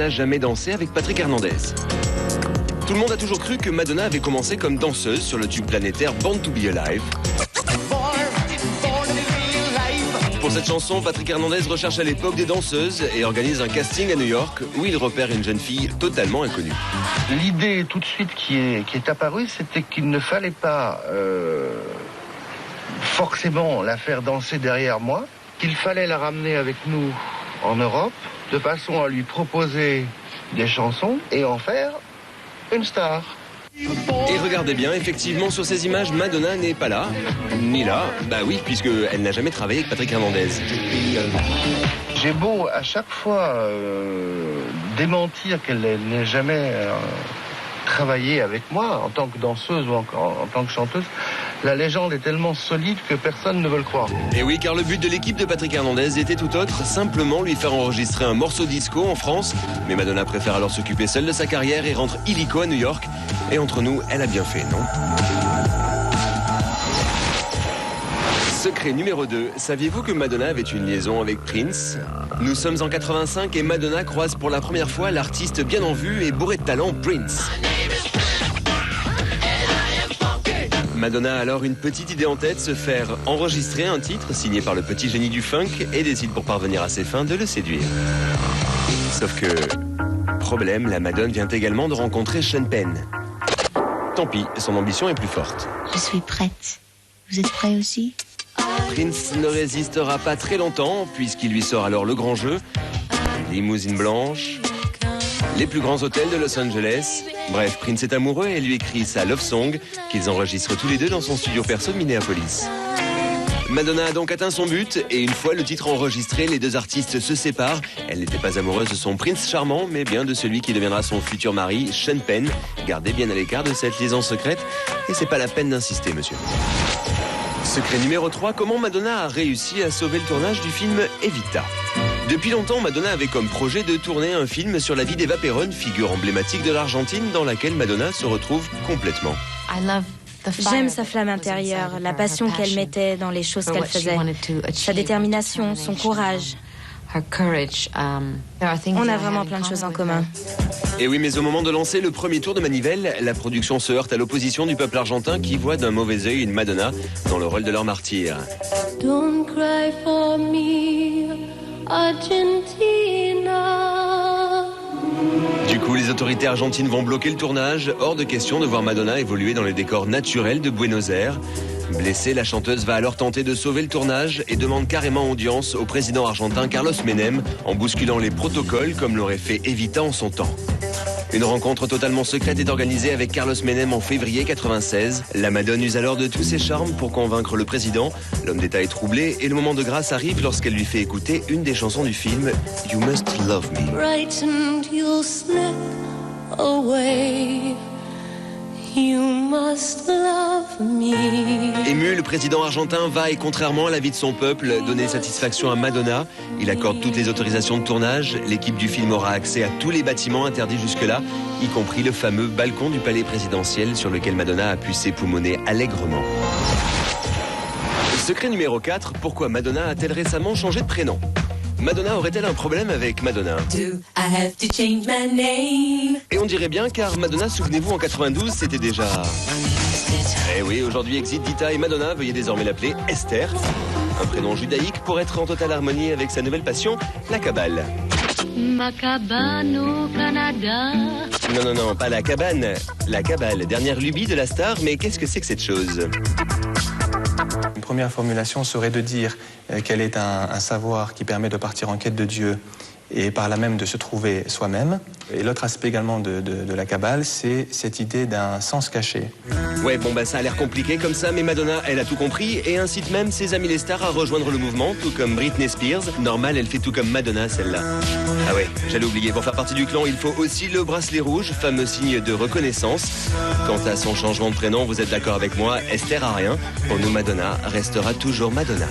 n'a jamais dansé avec Patrick Hernandez. Tout le monde a toujours cru que Madonna avait commencé comme danseuse sur le tube planétaire Born to Be Alive. Pour cette chanson, Patrick Hernandez recherche à l'époque des danseuses et organise un casting à New York où il repère une jeune fille totalement inconnue. L'idée tout de suite qui est apparue, c'était qu'il ne fallait pas forcément la faire danser derrière moi, qu'il fallait la ramener avec nous en Europe, de façon à lui proposer des chansons et en faire une star. Et regardez bien, effectivement, sur ces images, Madonna n'est pas là, ni là. Bah oui, puisqu'elle n'a jamais travaillé avec Patrick Hernandez. J'ai beau à chaque fois démentir qu'elle n'ait jamais travaillé avec moi en tant que danseuse ou en tant que chanteuse, la légende est tellement solide que personne ne veut le croire. Et oui, car le but de l'équipe de Patrick Hernandez était tout autre, simplement lui faire enregistrer un morceau disco en France. Mais Madonna préfère alors s'occuper seule de sa carrière et rentre illico à New York. Et entre nous, elle a bien fait, non ? Secret numéro 2, saviez-vous que Madonna avait une liaison avec Prince ? Nous sommes en 85 et Madonna croise pour la première fois l'artiste bien en vue et bourré de talent Prince. Madonna a alors une petite idée en tête, se faire enregistrer un titre signé par le petit génie du funk et décide pour parvenir à ses fins de le séduire. Sauf que, problème, la Madone vient également de rencontrer Sean Penn. Tant pis, son ambition est plus forte. Je suis prête. Vous êtes prêts aussi ? Prince ne résistera pas très longtemps puisqu'il lui sort alors le grand jeu. Limousine blanche, les plus grands hôtels de Los Angeles. Bref, Prince est amoureux et lui écrit sa love song qu'ils enregistrent tous les deux dans son studio perso de Minneapolis. Madonna a donc atteint son but et une fois le titre enregistré, les deux artistes se séparent. Elle n'était pas amoureuse de son prince charmant, mais bien de celui qui deviendra son futur mari, Sean Penn. Gardez bien à l'écart de cette liaison secrète et c'est pas la peine d'insister, monsieur. Secret numéro 3, comment Madonna a réussi à sauver le tournage du film Evita. Depuis longtemps, Madonna avait comme projet de tourner un film sur la vie d'Eva Perón, figure emblématique de l'Argentine, dans laquelle Madonna se retrouve complètement. J'aime sa flamme intérieure, la passion qu'elle mettait dans les choses qu'elle faisait, sa détermination, son courage. On a vraiment plein de choses en commun. Et oui, mais au moment de lancer le premier tour de manivelle, la production se heurte à l'opposition du peuple argentin qui voit d'un mauvais œil une Madonna dans le rôle de leur martyr. Don't cry for me, Argentina. Du coup, les autorités argentines vont bloquer le tournage. Hors de question de voir Madonna évoluer dans les décors naturels de Buenos Aires. Blessée, la chanteuse va alors tenter de sauver le tournage et demande carrément audience au président argentin Carlos Menem en bousculant les protocoles comme l'aurait fait Evita en son temps. Une rencontre totalement secrète est organisée avec Carlos Menem en février 96. La Madone use alors de tous ses charmes pour convaincre le président. L'homme d'État est troublé et le moment de grâce arrive lorsqu'elle lui fait écouter une des chansons du film You Must Love Me. Frightened, you'll slip away. You must love me. Ému, le président argentin va, et contrairement à l'avis de son peuple, donner satisfaction à Madonna. Il accorde toutes les autorisations de tournage. L'équipe du film aura accès à tous les bâtiments interdits jusque-là, y compris le fameux balcon du palais présidentiel sur lequel Madonna a pu s'époumoner allègrement. Secret numéro 4, pourquoi Madonna a-t-elle récemment changé de prénom ? Madonna aurait-elle un problème avec Madonna ? Et on dirait bien car Madonna, souvenez-vous, en 92, c'était déjà... Eh oui, aujourd'hui exit Dita et Madonna, veuillez désormais l'appeler Esther. Un prénom judaïque pour être en totale harmonie avec sa nouvelle passion, la Kabbale. Ma cabane au Canada. Non, pas la cabane, la Kabbale. Dernière lubie de la star, mais qu'est-ce que c'est que cette chose ? Une première formulation serait de dire qu'elle est un savoir qui permet de partir en quête de Dieu et par là même de se trouver soi-même. Et l'autre aspect également de la Kabbale, c'est cette idée d'un sens caché. Ouais, ça a l'air compliqué comme ça, mais Madonna, elle a tout compris et incite même ses amis les stars à rejoindre le mouvement, tout comme Britney Spears. Normal, elle fait tout comme Madonna, celle-là. Ah ouais, j'allais oublier, pour faire partie du clan, il faut aussi le bracelet rouge, fameux signe de reconnaissance. Quant à son changement de prénom, vous êtes d'accord avec moi, Esther a rien. Pour nous, Madonna restera toujours Madonna.